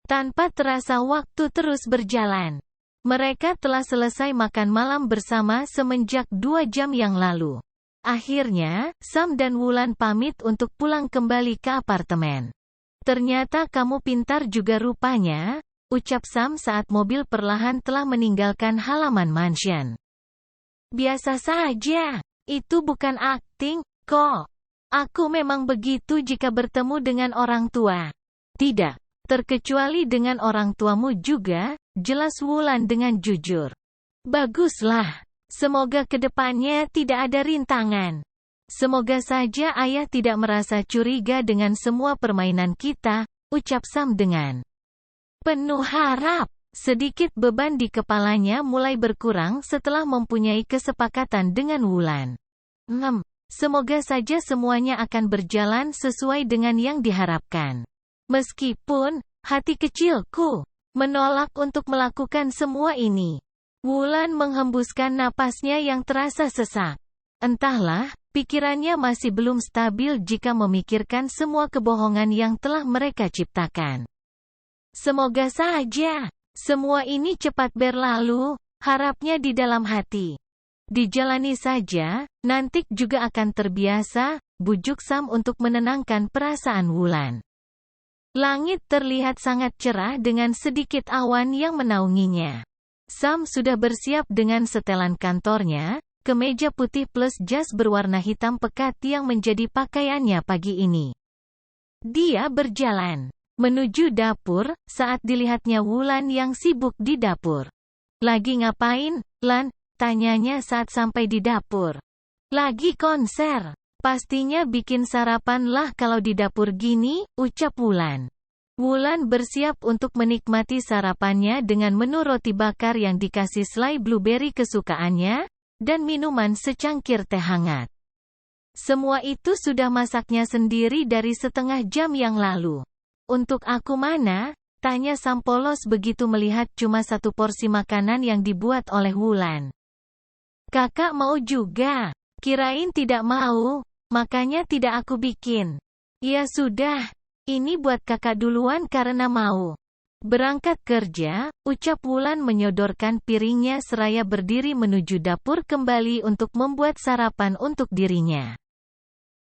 Tanpa terasa waktu terus berjalan. Mereka telah selesai makan malam bersama semenjak 2 jam yang lalu. Akhirnya, Sam dan Wulan pamit untuk pulang kembali ke apartemen. Ternyata kamu pintar juga rupanya, ucap Sam saat mobil perlahan telah meninggalkan halaman mansion. Biasa saja, itu bukan akting, kok. Aku memang begitu jika bertemu dengan orang tua. Tidak. Terkecuali dengan orang tuamu juga, jelas Wulan dengan jujur. Baguslah. Semoga kedepannya tidak ada rintangan. Semoga saja ayah tidak merasa curiga dengan semua permainan kita, ucap Sam dengan penuh harap. Sedikit beban di kepalanya mulai berkurang setelah mempunyai kesepakatan dengan Wulan. Semoga saja semuanya akan berjalan sesuai dengan yang diharapkan. Meskipun, hati kecilku menolak untuk melakukan semua ini. Wulan menghembuskan napasnya yang terasa sesak. Entahlah, pikirannya masih belum stabil jika memikirkan semua kebohongan yang telah mereka ciptakan. Semoga saja, semua ini cepat berlalu, harapnya di dalam hati. Dijalani saja, nanti juga akan terbiasa, bujuk Sam untuk menenangkan perasaan Wulan. Langit terlihat sangat cerah dengan sedikit awan yang menaunginya. Sam sudah bersiap dengan setelan kantornya, kemeja putih plus jas berwarna hitam pekat yang menjadi pakaiannya pagi ini. Dia berjalan menuju dapur, saat dilihatnya Wulan yang sibuk di dapur. Lagi ngapain, Lan? Tanyanya saat sampai di dapur. Lagi konser. Pastinya bikin sarapan lah kalau di dapur gini, ucap Wulan. Wulan bersiap untuk menikmati sarapannya dengan menu roti bakar yang dikasih selai blueberry kesukaannya, dan minuman secangkir teh hangat. Semua itu sudah masaknya sendiri dari setengah jam yang lalu. Untuk aku mana? Tanya Sam polos begitu melihat cuma satu porsi makanan yang dibuat oleh Wulan. Kakak mau juga? Kirain tidak mau. Makanya tidak aku bikin. Ya sudah, ini buat kakak duluan karena mau berangkat kerja, ucap Wulan menyodorkan piringnya seraya berdiri menuju dapur kembali untuk membuat sarapan untuk dirinya.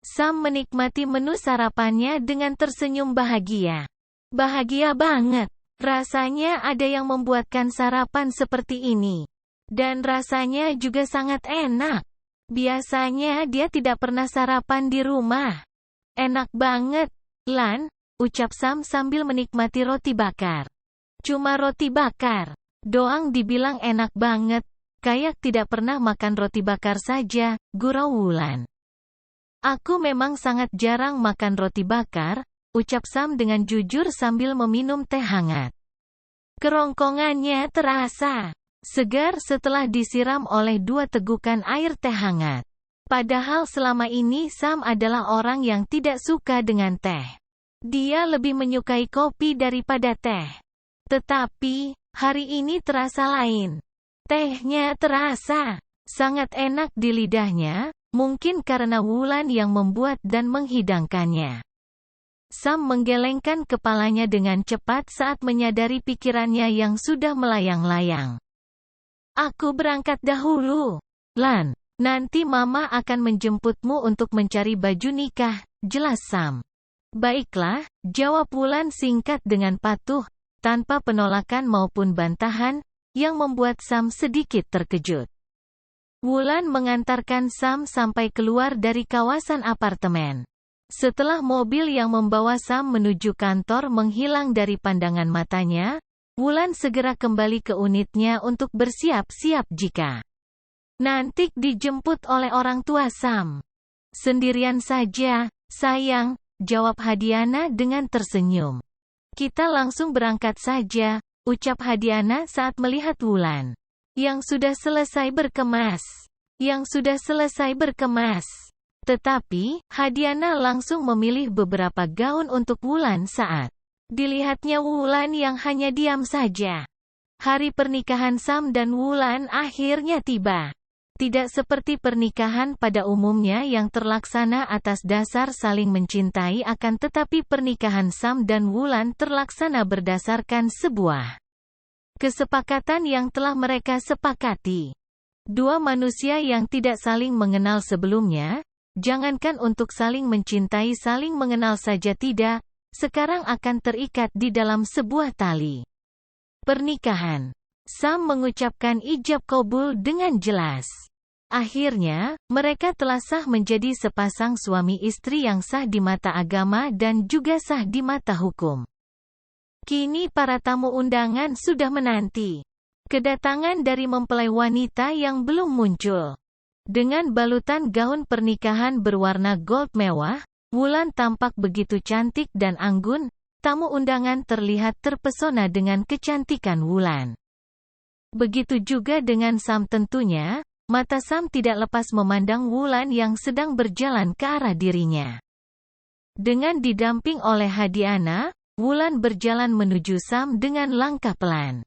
Sam menikmati menu sarapannya dengan tersenyum bahagia. Bahagia banget. Rasanya ada yang membuatkan sarapan seperti ini. Dan rasanya juga sangat enak. Biasanya dia tidak pernah sarapan di rumah. Enak banget, Lan, ucap Sam sambil menikmati roti bakar. Cuma roti bakar doang dibilang enak banget, kayak tidak pernah makan roti bakar saja, gurau Wulan. Aku memang sangat jarang makan roti bakar, ucap Sam dengan jujur sambil meminum teh hangat. Kerongkongannya terasa segar setelah disiram oleh 2 tegukan air teh hangat. Padahal selama ini Sam adalah orang yang tidak suka dengan teh. Dia lebih menyukai kopi daripada teh. Tetapi, hari ini terasa lain. Tehnya terasa sangat enak di lidahnya, mungkin karena Wulan yang membuat dan menghidangkannya. Sam menggelengkan kepalanya dengan cepat saat menyadari pikirannya yang sudah melayang-layang. Aku berangkat dahulu, Lan. Nanti mama akan menjemputmu untuk mencari baju nikah, jelas Sam. Baiklah, jawab Wulan singkat dengan patuh, tanpa penolakan maupun bantahan, yang membuat Sam sedikit terkejut. Wulan mengantarkan Sam sampai keluar dari kawasan apartemen. Setelah mobil yang membawa Sam menuju kantor menghilang dari pandangan matanya, Wulan segera kembali ke unitnya untuk bersiap-siap jika nanti dijemput oleh orang tua Sam. Sendirian saja, sayang, jawab Hadiana dengan tersenyum. Kita langsung berangkat saja, ucap Hadiana saat melihat Wulan. Yang sudah selesai berkemas. Tetapi, Hadiana langsung memilih beberapa gaun untuk Wulan saat dilihatnya Wulan yang hanya diam saja. Hari pernikahan Sam dan Wulan akhirnya tiba. Tidak seperti pernikahan pada umumnya yang terlaksana atas dasar saling mencintai, akan tetapi pernikahan Sam dan Wulan terlaksana berdasarkan sebuah kesepakatan yang telah mereka sepakati. Dua manusia yang tidak saling mengenal sebelumnya, jangankan untuk saling mencintai, saling mengenal saja tidak, sekarang akan terikat di dalam sebuah tali pernikahan. Sam mengucapkan ijab kabul dengan jelas. Akhirnya, mereka telah sah menjadi sepasang suami istri yang sah di mata agama dan juga sah di mata hukum. Kini para tamu undangan sudah menanti kedatangan dari mempelai wanita yang belum muncul. Dengan balutan gaun pernikahan berwarna gold mewah, Wulan tampak begitu cantik dan anggun. Tamu undangan terlihat terpesona dengan kecantikan Wulan. Begitu juga dengan Sam tentunya, mata Sam tidak lepas memandang Wulan yang sedang berjalan ke arah dirinya. Dengan didamping oleh Hadiana, Wulan berjalan menuju Sam dengan langkah pelan.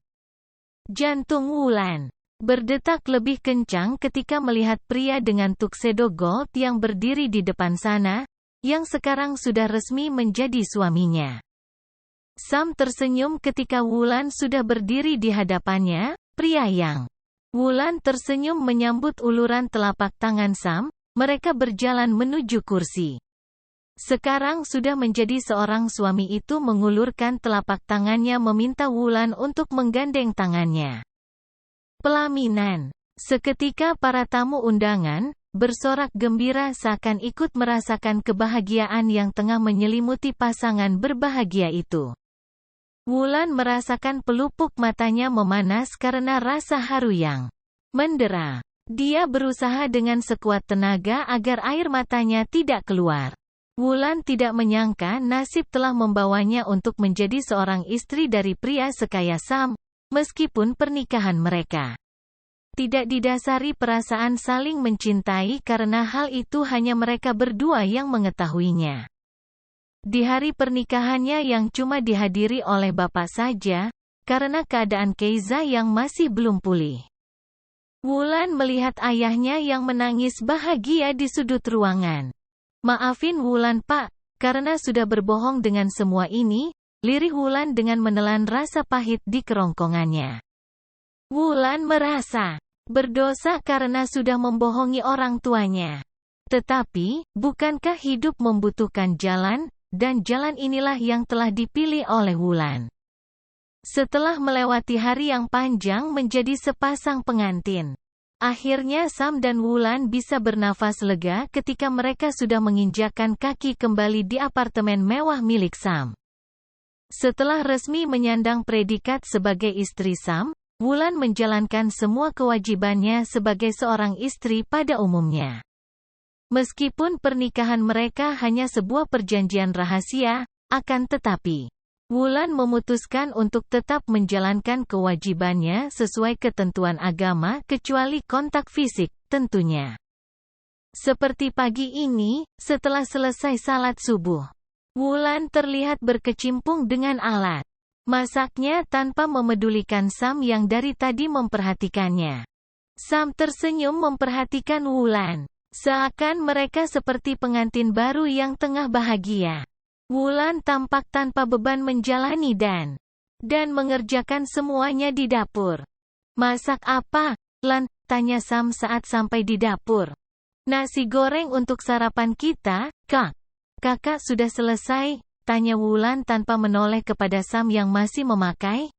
Jantung Wulan berdetak lebih kencang ketika melihat pria dengan tuxedo gold yang berdiri di depan sana, yang sekarang sudah resmi menjadi suaminya. Sam tersenyum ketika Wulan sudah berdiri di hadapannya, pria yang Wulan tersenyum menyambut uluran telapak tangan Sam, mereka berjalan menuju kursi. Sekarang sudah menjadi seorang suami itu mengulurkan telapak tangannya meminta Wulan untuk menggandeng tangannya. Pelaminan. Seketika para tamu undangan bersorak gembira seakan ikut merasakan kebahagiaan yang tengah menyelimuti pasangan berbahagia itu. Wulan merasakan pelupuk matanya memanas karena rasa haru yang mendera. Dia berusaha dengan sekuat tenaga agar air matanya tidak keluar. Wulan tidak menyangka nasib telah membawanya untuk menjadi seorang istri dari pria sekaya Sam, meskipun pernikahan mereka tidak didasari perasaan saling mencintai karena hal itu hanya mereka berdua yang mengetahuinya. Di hari pernikahannya yang cuma dihadiri oleh bapak saja, karena keadaan Keiza yang masih belum pulih. Wulan melihat ayahnya yang menangis bahagia di sudut ruangan. "Maafin Wulan Pak, karena sudah berbohong dengan semua ini," lirih Wulan dengan menelan rasa pahit di kerongkongannya. Wulan merasa berdosa karena sudah membohongi orang tuanya. Tetapi, bukankah hidup membutuhkan jalan, dan jalan inilah yang telah dipilih oleh Wulan. Setelah melewati hari yang panjang menjadi sepasang pengantin, akhirnya Sam dan Wulan bisa bernafas lega ketika mereka sudah menginjakkan kaki kembali di apartemen mewah milik Sam. Setelah resmi menyandang predikat sebagai istri Sam, Wulan menjalankan semua kewajibannya sebagai seorang istri pada umumnya. Meskipun pernikahan mereka hanya sebuah perjanjian rahasia, akan tetapi Wulan memutuskan untuk tetap menjalankan kewajibannya sesuai ketentuan agama kecuali kontak fisik, tentunya. Seperti pagi ini, setelah selesai salat subuh, Wulan terlihat berkecimpung dengan alat masaknya tanpa memedulikan Sam yang dari tadi memperhatikannya. Sam tersenyum memperhatikan Wulan, seakan mereka seperti pengantin baru yang tengah bahagia. Wulan tampak tanpa beban menjalani dan mengerjakan semuanya di dapur. "Masak apa, Lan?" tanya Sam saat sampai di dapur. "Nasi goreng untuk sarapan kita, Kak." "Kakak sudah selesai?" tanya Wulan tanpa menoleh kepada Sam yang masih memakai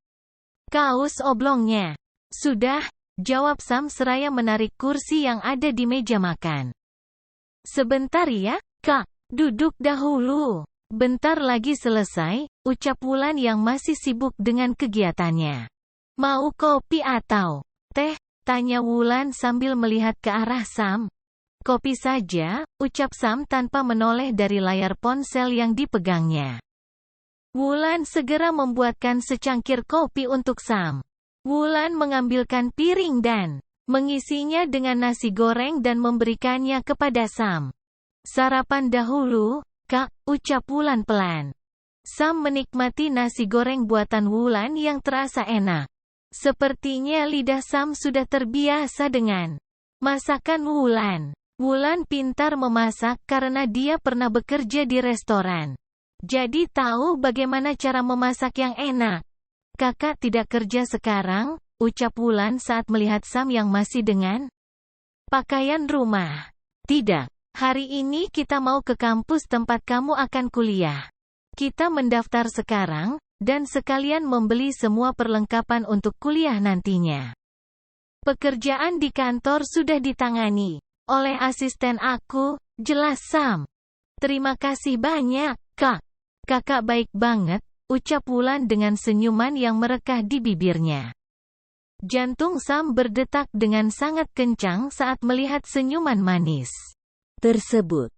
kaos oblongnya. "Sudah," jawab Sam seraya menarik kursi yang ada di meja makan. "Sebentar ya, Kak. Duduk dahulu. Bentar lagi selesai," ucap Wulan yang masih sibuk dengan kegiatannya. "Mau kopi atau teh?" tanya Wulan sambil melihat ke arah Sam. "Kopi saja," ucap Sam tanpa menoleh dari layar ponsel yang dipegangnya. Wulan segera membuatkan secangkir kopi untuk Sam. Wulan mengambilkan piring dan mengisinya dengan nasi goreng dan memberikannya kepada Sam. "Sarapan dahulu, Kak," ucap Wulan pelan. Sam menikmati nasi goreng buatan Wulan yang terasa enak. Sepertinya lidah Sam sudah terbiasa dengan Masakan Wulan. Wulan pintar memasak karena dia pernah bekerja di restoran. Jadi tahu bagaimana cara memasak yang enak. Kakak tidak kerja sekarang, ucap Wulan saat melihat Sam yang masih dengan pakaian rumah. Tidak, hari ini kita mau ke kampus tempat kamu akan kuliah. Kita mendaftar sekarang, dan sekalian membeli semua perlengkapan untuk kuliah nantinya. Pekerjaan di kantor sudah ditangani oleh asisten aku, jelas Sam. Terima kasih banyak, Kak. Kakak baik banget, ucap Wulan dengan senyuman yang merekah di bibirnya. Jantung Sam berdetak dengan sangat kencang saat melihat senyuman manis tersebut.